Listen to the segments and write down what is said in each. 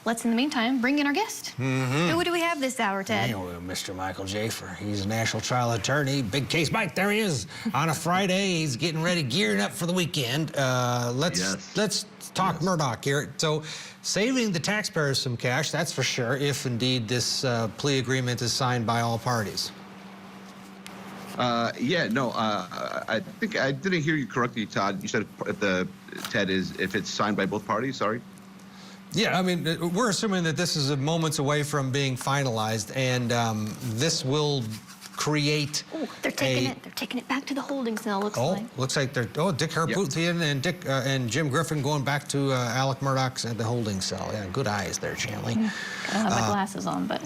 let's, in the meantime, bring in our guest. Who do we have this hour, Ted? Yeah, Mr. Michael Jaafar. He's a national trial attorney. Big case. Mike, there he is. On a Friday, he's getting ready, gearing up for the weekend. Let's talk Murdaugh here. So, saving the taxpayers some cash, that's for sure, if indeed this plea agreement is signed by all parties. I think I didn't hear you correctly, Todd. You said if it's signed by both parties. Sorry. Yeah, I mean, we're assuming that this is moments away from being finalized, and this will create. Oh, they're taking it back to the holding cell. Looks like they're. Dick Harpoothian and Jim Griffin going back to Alec Murdaugh's at the holding cell. Yeah, good eyes there, Chanley. I don't have my glasses on, but.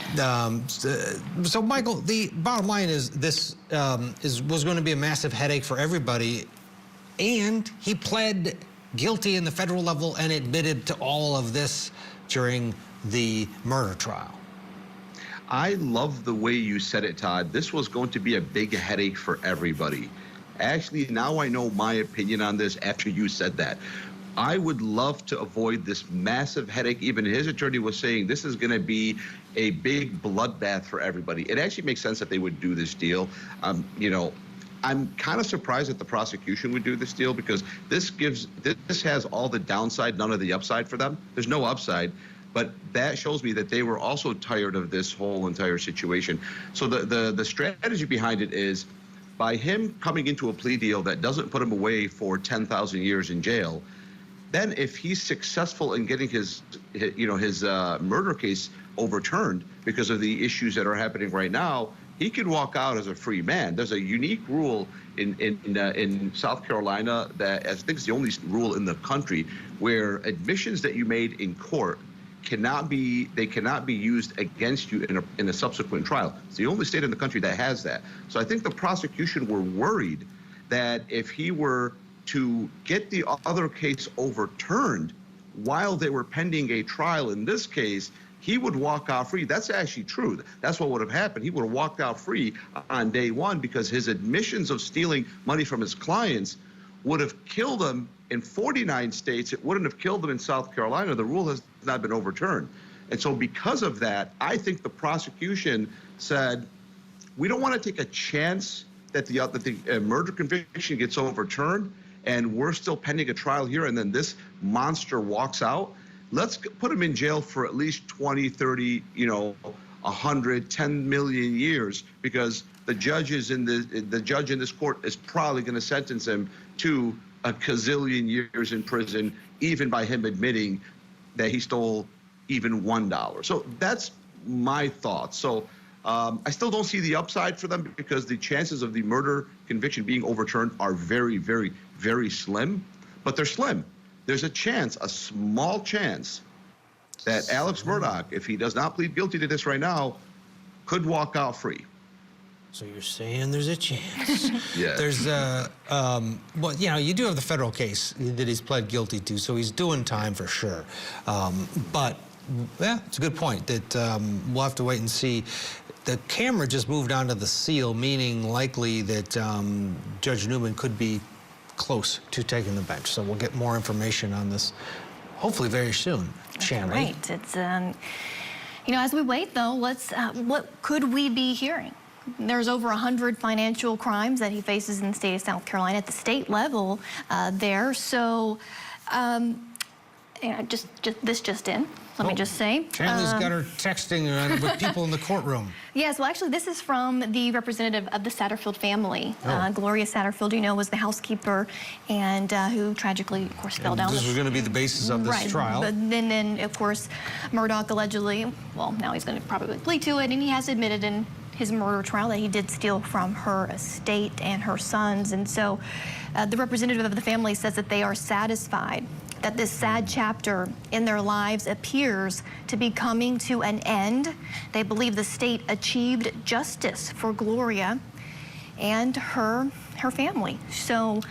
So, Michael, the bottom line is this was going to be a massive headache for everybody, and he pled guilty in the federal level and admitted to all of this during the murder trial. I love the way you said it, Todd. This was going to be a big headache for everybody. Actually, now I know my opinion on this after you said that. I would love to avoid this massive headache. Even his attorney was saying this is going to be a big bloodbath for everybody. It actually makes sense that they would do this deal. I'm kind of surprised that the prosecution would do this deal, because this has all the downside, none of the upside for them. There's no upside, but that shows me that they were also tired of this whole entire situation. So the strategy behind it is, by him coming into a plea deal that doesn't put him away for 10,000 years in jail, then if he's successful in getting his murder case overturned because of the issues that are happening right now, he could walk out as a free man. There's a unique rule in South Carolina that I think is the only rule in the country where admissions that you made in court cannot be used against you in a subsequent trial. It's the only state in the country that has that. So I think the prosecution were worried that if he were to get the other case overturned while they were pending a trial in this case, he would walk out free. That's actually true. That's what would have happened. He would have walked out free on day one, because his admissions of stealing money from his clients would have killed him in 49 states. It wouldn't have killed him in South Carolina. The rule has not been overturned. And so because of that, I think the prosecution said, we don't want to take a chance that the murder conviction gets overturned and we're still pending a trial here, and then this monster walks out. Let's put him in jail for at least 20, 30, 100, 10 million years, because the judge in this court is probably going to sentence him to a gazillion years in prison, even by him admitting that he stole even $1. So that's my thoughts. So I still don't see the upside for them, because the chances of the murder conviction being overturned are very, very, very slim, but they're slim. There's a chance, a small chance, that Alex Murdaugh, if he does not plead guilty to this right now, could walk out free. So you're saying there's a chance? Yeah. There's well, you do have the federal case that he's pled guilty to, so he's doing time for sure. But yeah, it's a good point that we'll have to wait and see. The camera just moved on to the seal, meaning likely that Judge Newman could be close to taking the bench. So we'll get more information on this, hopefully very soon. Chanley. Right. It's as we wait though, what could we be hearing? There's over 100 financial crimes that he faces in the state of South Carolina at the state level there. So, this just in. Let me just say. Chanley's got her texting with people in the courtroom. Yes, well, actually, this is from the representative of the Satterfield family. Gloria Satterfield, was the housekeeper and who tragically, of course, fell down. This was going to be the basis of this trial. But then, of course, Murdaugh allegedly, well, now he's going to probably plead to it, and he has admitted in his murder trial that he did steal from her estate and her sons. And so the representative of the family says that they are satisfied that this sad chapter in their lives appears to be coming to an end. They believe the state achieved justice for Gloria and her family. So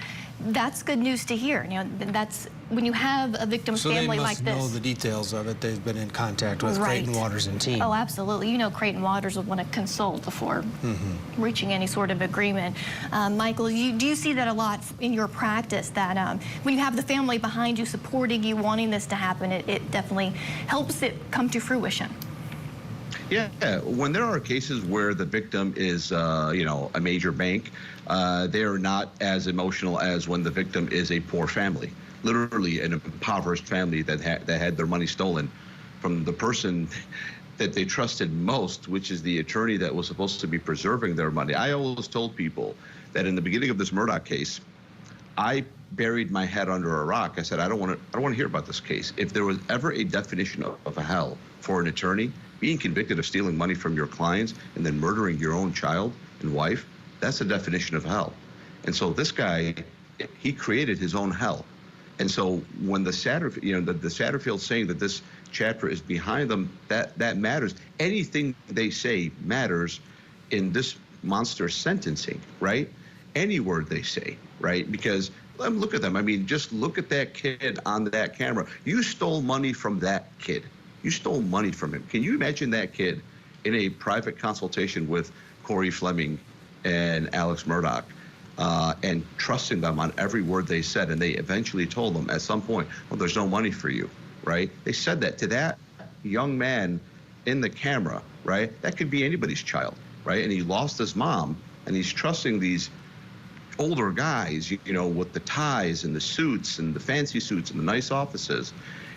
that's good news to hear. That's when you have a victim's So family they like must know this. the details of it. They've been in contact with Right. Creighton Waters and team. Oh, absolutely. You know, Creighton Waters would want to consult before reaching any sort of agreement. Michael, do you see that a lot in your practice, that when you have the family behind you, supporting you, wanting this to happen, it definitely helps it come to fruition? Yeah, when there are cases where the victim is, you know, a major bank, they are not as emotional as when the victim is a poor family, literally an impoverished family that had their money stolen from the person that they trusted most, which is the attorney that was supposed to be preserving their money. I always told people that in the beginning of this Murdaugh case, I buried my head under a rock. I said, I don't want to hear about this case. If there was ever a definition of a hell for an attorney, being convicted of stealing money from your clients and then murdering your own child and wife, that's the definition of hell. And so this guy, he created his own hell. And so when the Satterfield saying that this chapter is behind them, that matters. Anything they say matters in this monster sentencing, right? Any word they say, right? Because look at them. I mean, just look at that kid on that camera. You stole money from that kid. You stole money from him. Can you imagine that kid in a private consultation with Corey Fleming and Alex Murdaugh, and trusting them on every word they said, and they eventually told them at some point, well, there's no money for you, right? They said that to that young man in the camera, right? That could be anybody's child, right? And he lost his mom, and he's trusting these older guys, you know, with the ties and the suits and the fancy suits and the nice offices,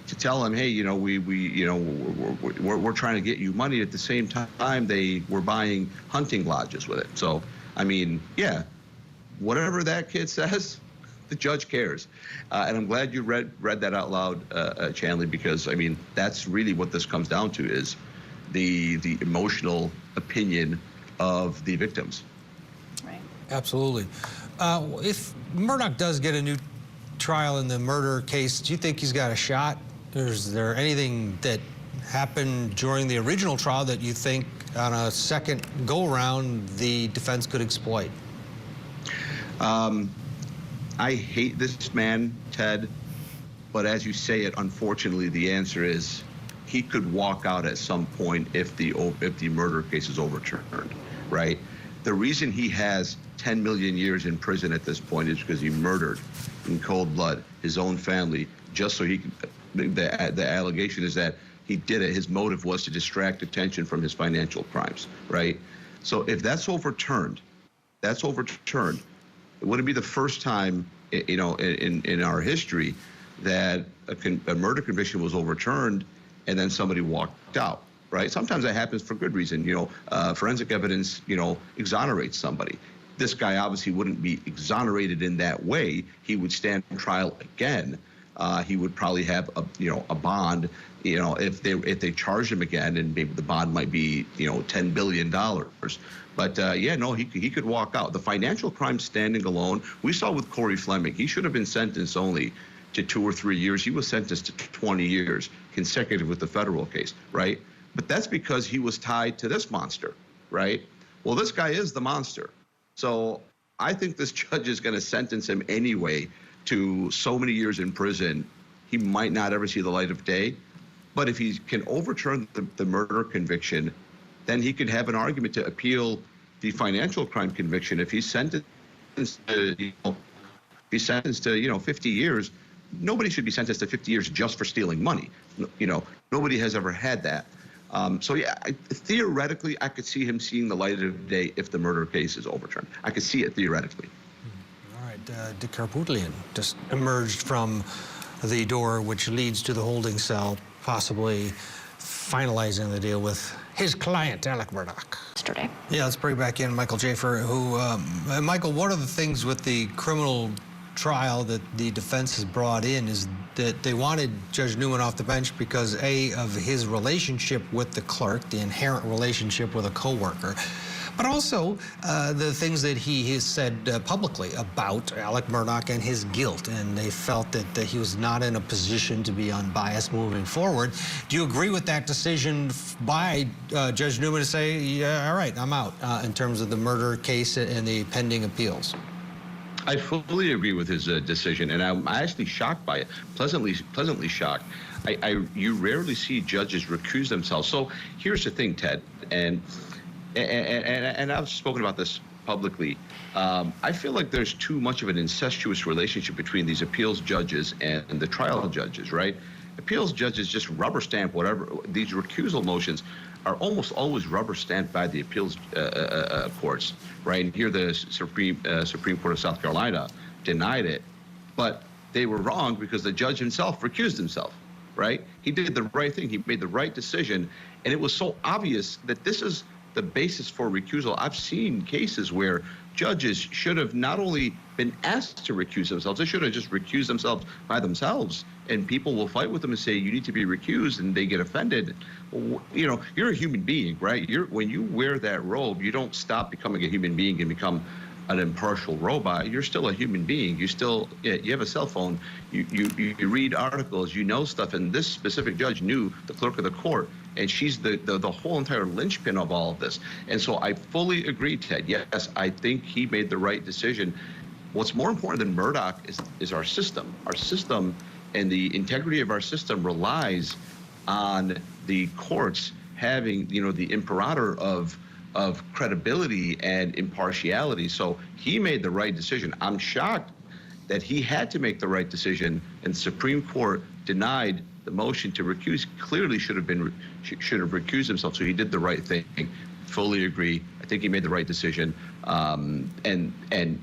to tell him, hey, you know, we're trying to get you money. At the same time, they were buying hunting lodges with it. So, I mean, yeah, whatever that kid says, the judge cares. And I'm glad you read that out loud, Chanley, because I mean, that's really what this comes down to, is the emotional opinion of the victims. Right. Absolutely. If Murdaugh does get a new trial in the murder case, do you think he's got a shot? Or is there anything that happened during the original trial that you think on a second go-around the defense could exploit? I hate this man, Ted, but as you say it, unfortunately, the answer is he could walk out at some point if the murder case is overturned, right? The reason he has 10 million years in prison at this point is because he murdered in cold blood his own family, just so he could, the allegation is that he did it. His motive was to distract attention from his financial crimes, right? So if that's overturned, it wouldn't be the first time, you know, in our history that a murder conviction was overturned and then somebody walked out, right? Sometimes that happens for good reason. You know, forensic evidence, you know, exonerates somebody. This guy obviously wouldn't be exonerated in that way. He would stand trial again. He would probably have a bond, you know, if they charge him again, and maybe the bond might be, you know, $10 billion. But yeah, no, he could walk out. The financial crime standing alone, we saw with Corey Fleming, he should have been sentenced only to 2 or 3 years. He was sentenced to 20 years consecutive with the federal case, right? But that's because he was tied to this monster, right? Well, this guy is the monster. So I think this judge is going to sentence him anyway to so many years in prison. He might not ever see the light of day. But if he can overturn the murder conviction, then he could have an argument to appeal the financial crime conviction. If he's sentenced to, you know, 50 years, nobody should be sentenced to 50 years just for stealing money. You know, nobody has ever had that. So yeah, theoretically, I could see him seeing the light of day if the murder case is overturned. I could see it theoretically. All right, Dick Karputlian just emerged from the door which leads to the holding cell, possibly finalizing the deal with his client, Alec Murdaugh. Yesterday. Yeah, let's bring back in Michael Jaafar, who, Michael, one of the things with the criminal trial that the defense has brought in is that they wanted Judge Newman off the bench because, A, of his relationship with the clerk, the inherent relationship with a coworker, but also the things that he has said publicly about Alec Murdaugh and his guilt, and they felt that he was not in a position to be unbiased moving forward. Do you agree with that decision by Judge Newman to say, yeah, all right, I'm out, in terms of the murder case and the pending appeals? I fully agree with his decision, and I'm actually shocked by it, pleasantly shocked. You rarely see judges recuse themselves. So here's the thing, Ted, and I've spoken about this publicly. I feel like there's too much of an incestuous relationship between these appeals judges and the trial judges, right? Appeals judges just rubber stamp whatever. These recusal motions are almost always rubber stamped by the appeals courts, right? And here the Supreme Court of South Carolina denied it, but they were wrong because the judge himself recused himself, right? He did the right thing. He made the right decision, and it was so obvious that this is the basis for recusal. I've seen cases where judges should have not only been asked to recuse themselves, they should have just recused themselves by themselves. And people will fight with them and say, you need to be recused, and they get offended. You know, you're a human being, right? When you wear that robe, you don't stop becoming a human being and become an impartial robot. You're still a human being. You have a cell phone. You read articles. You know stuff. And this specific judge knew the clerk of the court, and she's the whole entire linchpin of all of this. And so I fully agree, Ted. Yes, I think he made the right decision. What's more important than Murdaugh is our system. Our system and the integrity of our system relies on the courts having, you know, the imperator of credibility and impartiality. So he made the right decision. I'm shocked that he had to make the right decision, and the Supreme Court denied the motion to recuse. Clearly should have recused himself. So he did the right thing. Fully agree. I think he made the right decision. And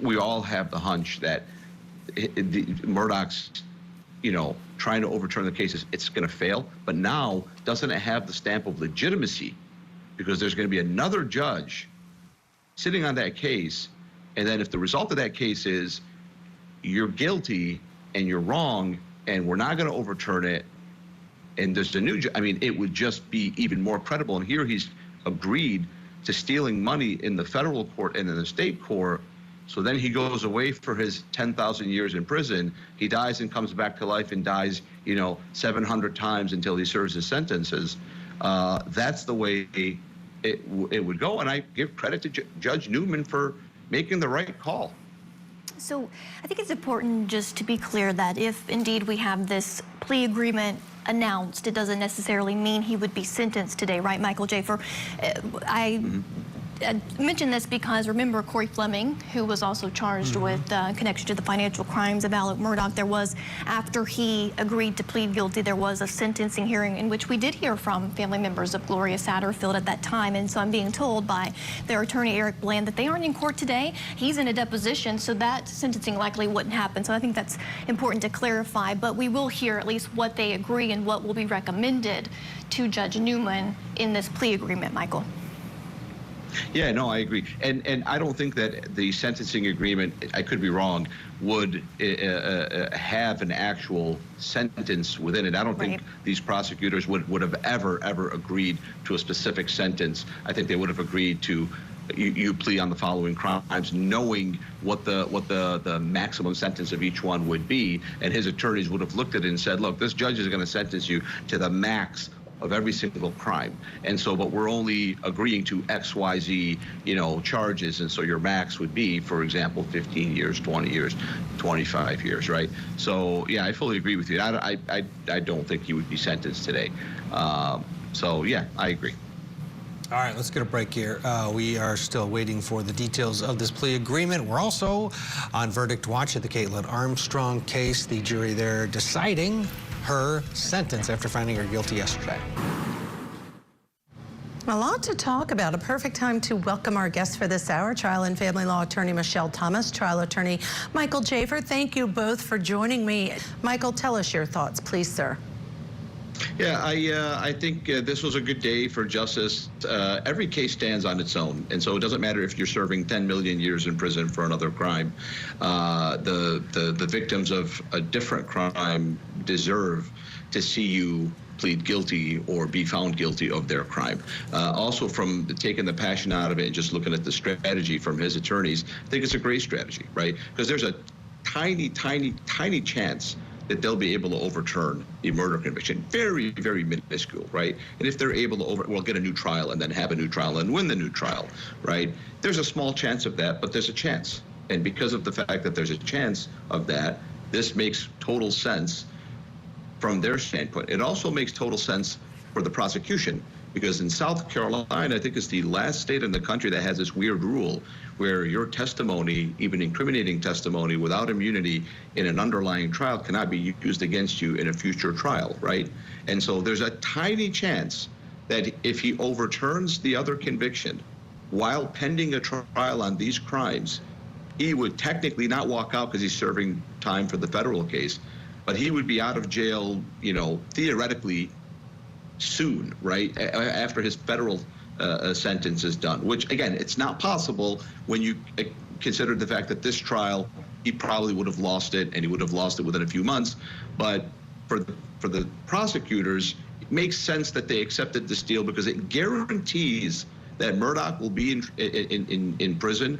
we all have the hunch that Murdaugh's, you know, trying to overturn the cases, it's going to fail. But now, doesn't it have the stamp of legitimacy? Because there's going to be another judge sitting on that case, and then if the result of that case is you're guilty and you're wrong and we're not going to overturn it, and there's a new I mean, it would just be even more credible. And here he's agreed to stealing money in the federal court and in the state court. So then he goes away for his 10,000 years in prison. He dies and comes back to life and dies, you know, 700 times until he serves his sentences. That's the way it would go. And I give credit to Judge Newman for making the right call. So I think it's important just to be clear that if indeed we have this plea agreement announced, it doesn't necessarily mean he would be sentenced today, right, Michael Jaafar? I mention this because remember Corey Fleming, who was also charged with connection to the financial crimes of Alec Murdaugh. There was, after he agreed to plead guilty, there was a sentencing hearing in which we did hear from family members of Gloria Satterfield at that time. And so I'm being told by their attorney, Eric Bland, that they aren't in court today. He's in a deposition, so that sentencing likely wouldn't happen. So I think that's important to clarify. But we will hear at least what they agree and what will be recommended to Judge Newman in this plea agreement, Michael. Yeah, no, I agree. And I don't think that the sentencing agreement, I could be wrong, would have an actual sentence within it. I don't think these prosecutors would have ever agreed to a specific sentence. I think they would have agreed to you plea on the following crimes, knowing what the maximum sentence of each one would be. And his attorneys would have looked at it and said, look, this judge is going to sentence you to the max of every single crime. And so, but we're only agreeing to X, Y, Z, you know, charges. And so your max would be, for example, 15 years, 20 years, 25 years, right? So, yeah, I fully agree with you. I don't think he would be sentenced today. So, yeah, I agree. All right, let's get a break here. We are still waiting for the details of this plea agreement. We're also on verdict watch at the Caitlin Armstrong case. The jury there deciding her sentence after finding her guilty yesterday. A lot to talk about. A perfect time to welcome our guests for this hour, trial and family law attorney Michelle Thomas, trial attorney Michael Jaafar. Thank you both for joining me. Michael, tell us your thoughts, please, sir. Yeah, I think this was a good day for justice. Every case stands on its own, and so it doesn't matter if you're serving 10 million years in prison for another crime. The victims of a different crime deserve to see you plead guilty or be found guilty of their crime. Also, from taking the passion out of it and just looking at the strategy from his attorneys, I think it's a great strategy, right? Because there's a tiny chance that they'll be able to overturn a murder conviction. Very, very minuscule, right? And if they're able to get a new trial and then have a new trial and win the new trial, right? There's a small chance of that, but there's a chance. And because of the fact that there's a chance of that, this makes total sense from their standpoint. It also makes total sense for the prosecution, because in South Carolina, I think it's the last state in the country that has this weird rule where your testimony, even incriminating testimony without immunity in an underlying trial, cannot be used against you in a future trial, right? And so there's a tiny chance that if he overturns the other conviction while pending a trial on these crimes, he would technically not walk out because he's serving time for the federal case, but he would be out of jail, you know, theoretically soon, right, after his federal sentence is done, which, again, it's not possible when you consider the fact that this trial, he probably would have lost it, and he would have lost it within a few months. But for the prosecutors, it makes sense that they accepted this deal because it guarantees that Murdaugh will be in prison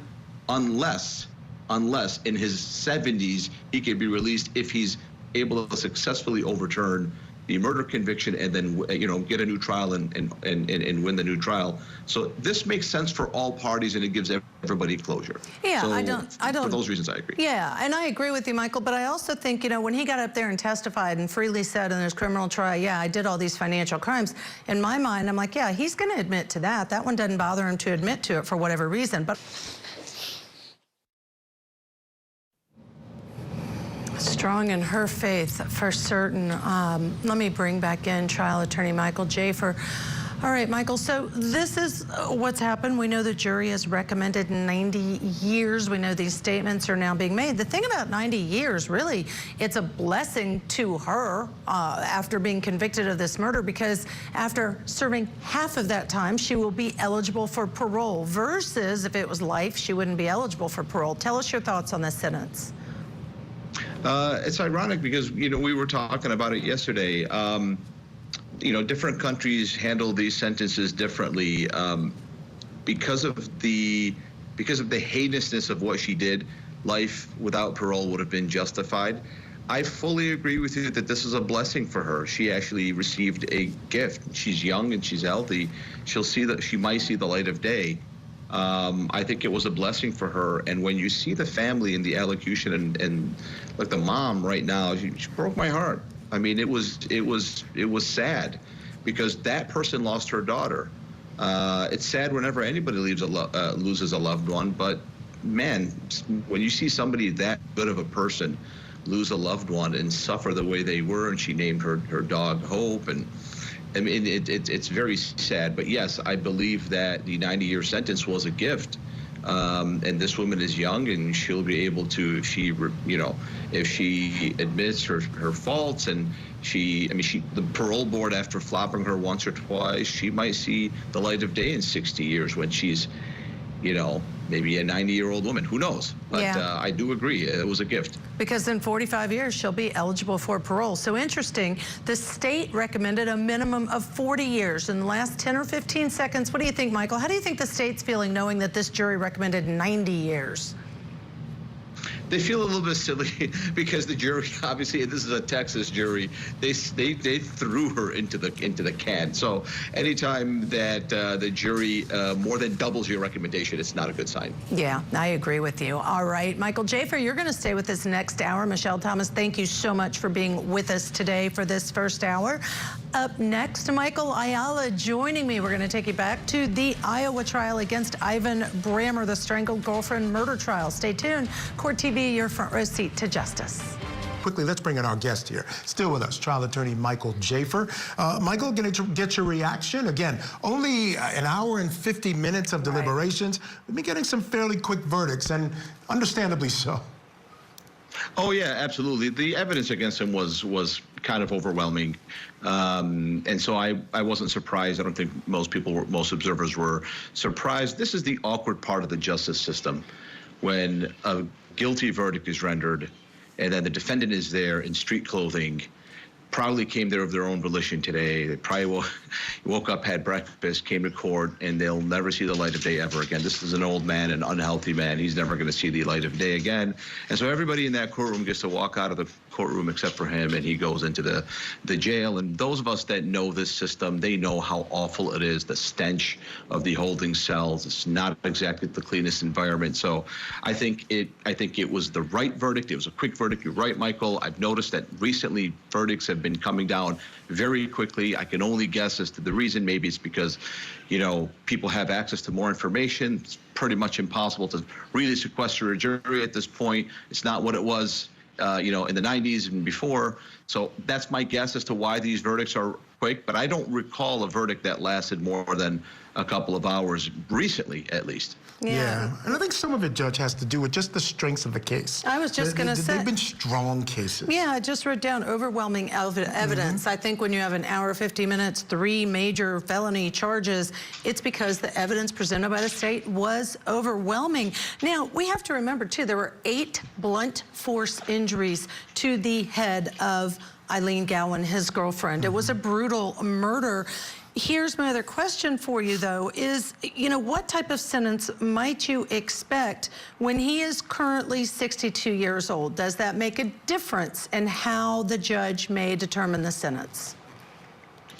unless in his 70s he can be released if he's able to successfully overturn the murder conviction and then, you know, get a new trial and win the new trial. So this makes sense for all parties, and it gives everybody closure. Yeah, so I don't. For those reasons, I agree. Yeah, and I agree with you, Michael. But I also think, you know, when he got up there and testified and freely said in his criminal trial, yeah, I did all these financial crimes. In my mind, I'm like, yeah, he's going to admit to that. That one doesn't bother him to admit to it for whatever reason. But strong in her faith, for certain. Let me bring back in trial attorney Michael Jaafar. All right, Michael, so this is what's happened. We know the jury has recommended 90 years. We know these statements are now being made. The thing about 90 years, really, it's a blessing to her after being convicted of this murder, because after serving half of that time, she will be eligible for parole, versus if it was life, she wouldn't be eligible for parole. Tell us your thoughts on this sentence. It's ironic because, you know, we were talking about it yesterday. You know, different countries handle these sentences differently. Because of the heinousness of what she did, life without parole would have been justified. I fully agree with you that this is a blessing for her. She actually received a gift. She's young and she's healthy. She might see the light of day. I think it was a blessing for her. And when you see the family and the elocution and like the mom right now, she broke my heart. I mean, it was sad because that person lost her daughter. It's sad whenever anybody loses a loved one, but man, when you see somebody that good of a person lose a loved one and suffer the way they were, and she named her dog Hope, and I mean, it's very sad. But yes, I believe that the 90-year sentence was a gift. And this woman is young, and she'll be able to, if she admits her faults, and the parole board, after flopping her once or twice, she might see the light of day in 60 years when she's, maybe a 90-year-old woman. Who knows? But yeah. I do agree, it was a gift. Because in 45 years, she'll be eligible for parole. So interesting, the state recommended a minimum of 40 years. In the last 10 or 15 seconds, what do you think, Michael? How do you think the state's feeling knowing that this jury recommended 90 years? They feel a little bit silly because the jury, obviously, this is a Texas jury. They threw her into the can. So anytime that the jury more than doubles your recommendation, it's not a good sign. Yeah, I agree with you. All right, Michael Jaafar, you're going to stay with us next hour. Michelle Thomas, thank you so much for being with us today for this first hour. Up next, Michael Ayala joining me. We're going to take you back to the Iowa trial against Ivan Brammer, the strangled girlfriend murder trial. Stay tuned. Court TV, your front row seat to justice. Quickly, let's bring in our guest here. Still with us, trial attorney Michael Jaafar. Michael, going to get your reaction. Again, only an hour and 50 minutes of deliberations. We've been getting some fairly quick verdicts, and understandably so. Oh, yeah, absolutely. The evidence against him was kind of overwhelming. And so I wasn't surprised. I don't think most observers were surprised. This is the awkward part of the justice system, when a guilty verdict is rendered and then the defendant is there in street clothing, probably came there of their own volition today. They probably woke up, had breakfast, came to court, and they'll never see the light of day ever again. This is an old man, an unhealthy man. He's never going to see the light of day again. And so everybody in that courtroom gets to walk out of courtroom except for him, and he goes into the jail. And those of us that know this system, they know how awful it is, the stench of the holding cells. It's not exactly the cleanest environment. So I think it was the right verdict. It was a quick verdict. You're right, Michael. I've noticed that recently verdicts have been coming down very quickly. I can only guess as to the reason. Maybe it's because, you know, people have access to more information. It's pretty much impossible to really sequester a jury at this point. It's not what it was, you know, in the 90s and before. So that's my guess as to why these verdicts are quick. But I don't recall a verdict that lasted more than a couple of hours recently, at least. Yeah. And I think some of it, Judge, has to do with just the strengths of the case. I was just going to say. They've been strong cases. Yeah, I just wrote down overwhelming evidence. I think when you have an hour, 50 minutes, 3 major felony charges, it's because the evidence presented by the state was overwhelming. Now, we have to remember, too, there were 8 blunt force injuries to the head of Eileen Gowan, his girlfriend. It was a brutal murder. Here's my other question for you, though, is, you know, what type of sentence might you expect when he is currently 62 years old? Does that make a difference in how the judge may determine the sentence?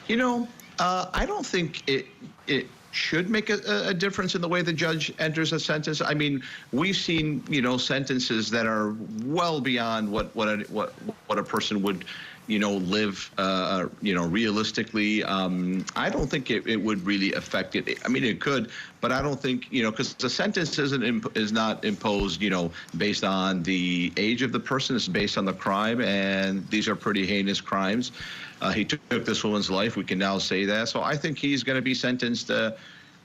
You know, I don't think it should make a difference in the way the judge enters a sentence. I mean, we've seen, you know, sentences that are well beyond what a person would, you know, live, you know, realistically. I don't think it would really affect it. I mean, it could, but I don't think, you know, because the sentence is not imposed, you know, based on the age of the person. It's based on the crime, and these are pretty heinous crimes. He took this woman's life. We can now say that. So I think he's going to be sentenced,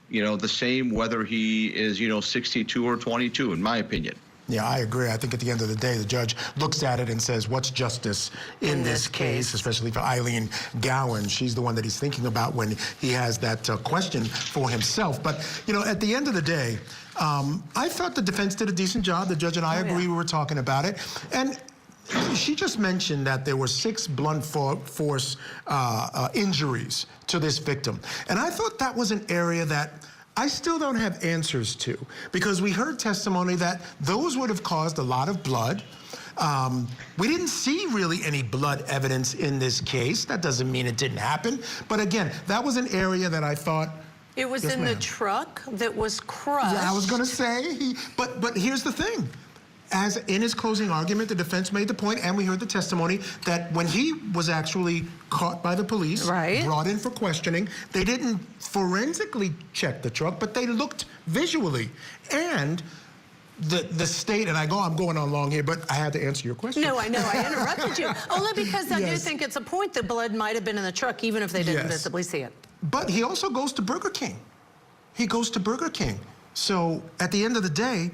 you know, the same whether he is, you know, 62 or 22, in my opinion. Yeah, I agree. I think at the end of the day, the judge looks at it and says, what's justice in this case, especially for Eileen Gowan? She's the one that he's thinking about when he has that question for himself. But, you know, at the end of the day, I thought the defense did a decent job. The judge and I agree. We were talking about it. And she just mentioned that there were 6 blunt force injuries to this victim. And I thought that was an area that I still don't have answers to, because we heard testimony that those would have caused a lot of blood. We didn't see really any blood evidence in this case. That doesn't mean it didn't happen. But again, that was an area that I thought, it was in the truck that was crushed. Yeah, I was going to say, but here's the thing. As in his closing argument, the defense made the point, and we heard the testimony, that when he was actually caught by the police, brought in for questioning, they didn't forensically check the truck, but they looked visually. And the state, and I'm going on long here, but I had to answer your question. No, I know, I interrupted you. Only because I do think it's a point that blood might have been in the truck, even if they didn't visibly see it. But he also goes to Burger King. He goes to Burger King. So at the end of the day,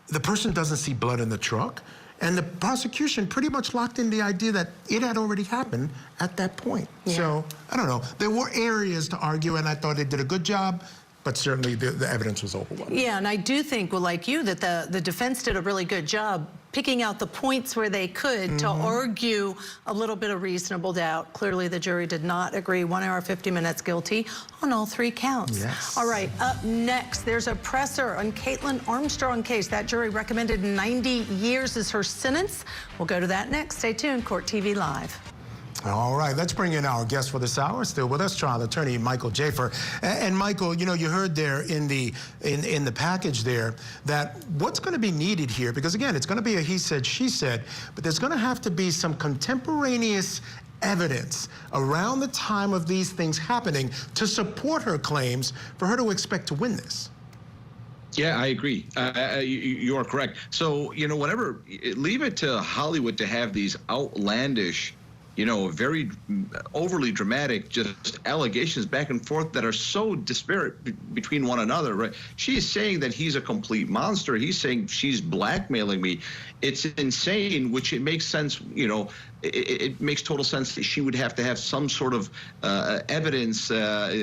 the person doesn't see blood in the truck, and the prosecution pretty much locked in the idea that it had already happened at that point. Yeah. So, I don't know. There were areas to argue, and I thought they did a good job, but certainly the evidence was overwhelming. Yeah, and I do think, well, like you, that the defense did a really good job picking out the points where they could to argue a little bit of reasonable doubt. Clearly, the jury did not agree. 1 hour, 50 minutes guilty on all 3 counts. Yes. All right, up next, there's a presser on Caitlin Armstrong case. That jury recommended 90 years as her sentence. We'll go to that next. Stay tuned, Court TV Live. All right, let's bring in our guest for this hour. Still with us, trial attorney Michael Jaafar. And Michael, you know, you heard there in the package there that what's going to be needed here, because again, it's going to be a he said, she said, but there's going to have to be some contemporaneous evidence around the time of these things happening to support her claims for her to expect to win this. Yeah, I agree. You are correct. So, you know, leave it to Hollywood to have these outlandish, you know, very overly dramatic just allegations back and forth that are so disparate between one another, right? She is saying that he's a complete monster. He's saying she's blackmailing me. It's insane, which it makes sense, you know, it makes total sense that she would have to have some sort of evidence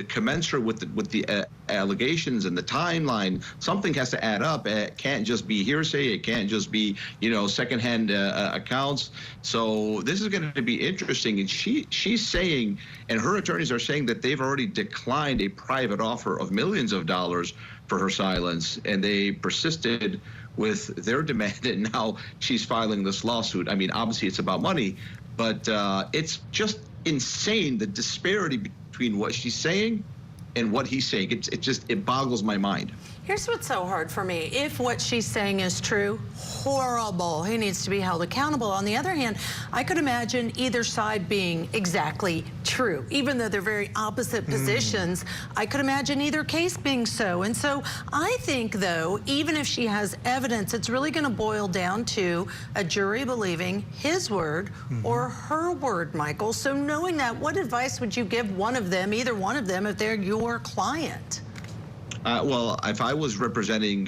commensurate with the allegations and the timeline. Something has to add up. It can't just be hearsay. It can't just be, you know, secondhand accounts. So this is going to be interesting. And she's saying, and her attorneys are saying, that they've already declined a private offer of millions of dollars for her silence, and they persisted with their demand, and now she's filing this lawsuit. I mean, obviously it's about money, but it's just insane, the disparity between what she's saying and what he's saying. It boggles my mind. Here's what's so hard for me. If what she's saying is true, horrible. He needs to be held accountable. On the other hand, I could imagine either side being exactly true. Even though they're very opposite positions, I could imagine either case being so. And so I think, though, even if she has evidence, it's really going to boil down to a jury believing his word or her word, Michael. So knowing that, what advice would you give one of them, either one of them, if they're your client? Well, if I was representing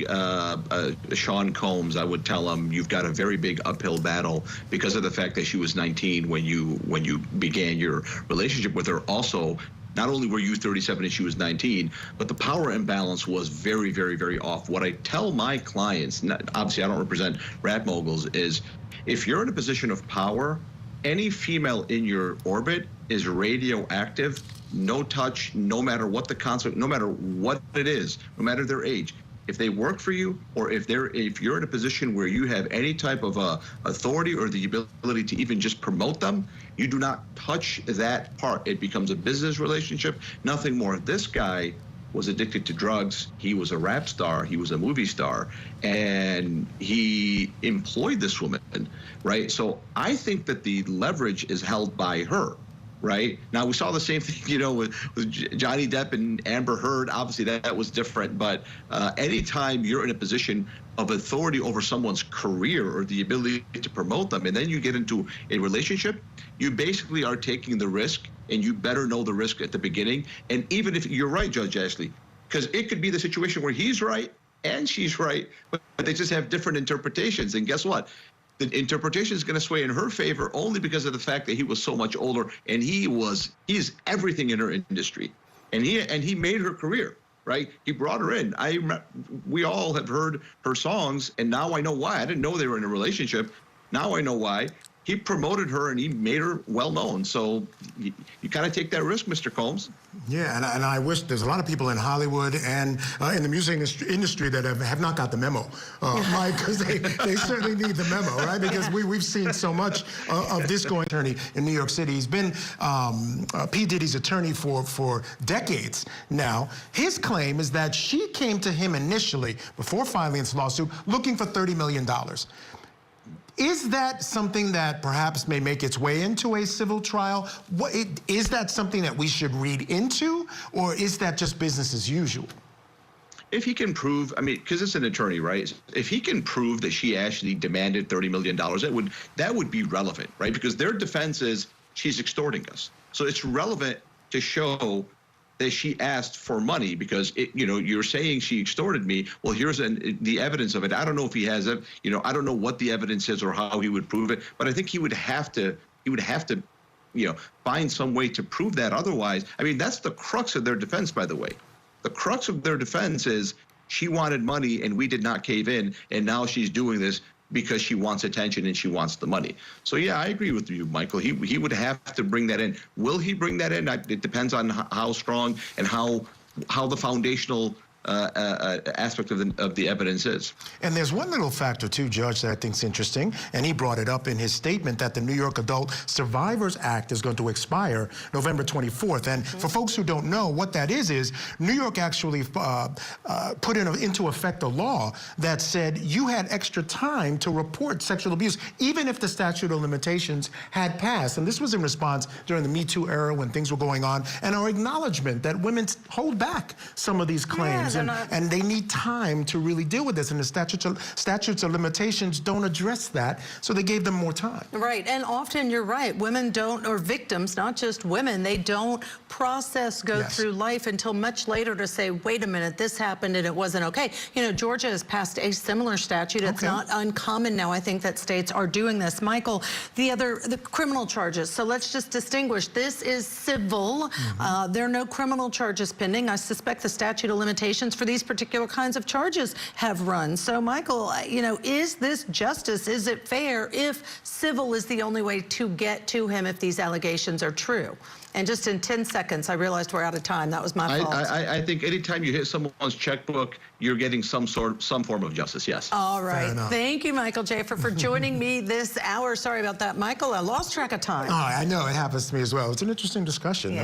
Sean Combs, I would tell him you've got a very big uphill battle because of the fact that she was 19 when you began your relationship with her. Also, not only were you 37 and she was 19, but the power imbalance was very, very, very off. What I tell my clients, obviously I don't represent rap moguls, is if you're in a position of power, any female in your orbit is radioactive. No touch, no matter what the concept, no matter what it is, no matter their age. If they work for you, or if you're in a position where you have any type of authority or the ability to even just promote them, you do not touch that part. It becomes a business relationship, nothing more. This guy was addicted to drugs. He was a rap star. He was a movie star, and he employed this woman, right? So I think that the leverage is held by her. Right now, we saw the same thing, you know, with Johnny Depp and Amber Heard. Obviously, that was different. But anytime you're in a position of authority over someone's career or the ability to promote them, and then you get into a relationship, you basically are taking the risk, and you better know the risk at the beginning. And even if you're right, Judge Ashley, because it could be the situation where he's right and she's right, but they just have different interpretations. And guess what? The interpretation is going to sway in her favor only because of the fact that he was so much older, and he is everything in her industry, and he made her career, right? He brought her in. We all have heard her songs, and now I know why. I didn't know they were in a relationship. Now I know why. He promoted her and he made her well known. So you kind of take that risk, Mr. Combs. Yeah, and I wish there's a lot of people in Hollywood and in the music industry that have not got the memo, Mike, because they certainly need the memo, right? Because we've seen so much of this going attorney in New York City. He's been P. Diddy's attorney for decades now. His claim is that she came to him initially, before filing this lawsuit, looking for $30 million. Is that something that perhaps may make its way into a civil trial? Is that something that we should read into, or is that just business as usual? If he can prove, I mean, because it's an attorney, right? If he can prove that she actually demanded $30 million, that would be relevant, right? Because their defense is she's extorting us. So it's relevant to show that she asked for money because you're saying she extorted me. Well, here's the evidence of it. I don't know if he has it. I don't know what the evidence is or how he would prove it. But I think he would have to find some way to prove that. Otherwise, I mean, that's the crux of their defense, by the way. The crux of their defense is she wanted money and we did not cave in, and now she's doing this because she wants attention and she wants the money. So yeah, I agree with you, Michael. He would have to bring that in. Will he bring that in? It depends on how strong and how the foundational aspect of the evidence is. And there's one little factor too, Judge, that I think is interesting, and he brought it up in his statement that the New York Adult Survivors Act is going to expire November 24th. And for folks who don't know, what that is New York actually put into effect a law that said you had extra time to report sexual abuse, even if the statute of limitations had passed. And this was in response during the Me Too era when things were going on, and our acknowledgement that women hold back some of these claims. Yeah, and they need time to really deal with this, and the statutes of limitations don't address that, so they gave them more time. Right, and often you're right, women don't, or victims, not just women, they don't go through life until much later to say, wait a minute, this happened and it wasn't okay. Georgia has passed a similar statute. It's not uncommon now, I think, that states are doing this. Michael, the criminal charges, so let's just distinguish. This is civil. There are no criminal charges pending. I suspect the statute of limitations limitations for these particular kinds of charges have run. So, Michael, you know, is this justice? Is it fair if civil is the only way to get to him if these allegations are true? And just in 10 seconds, I realized we're out of time. That was my fault. I think anytime you hit someone's checkbook, you're getting some form of justice, yes. All right. Thank you, Michael Jaafar, for joining me this hour. Sorry about that, Michael. I lost track of time. Oh, I know. It happens to me as well. It's an interesting discussion. Yeah.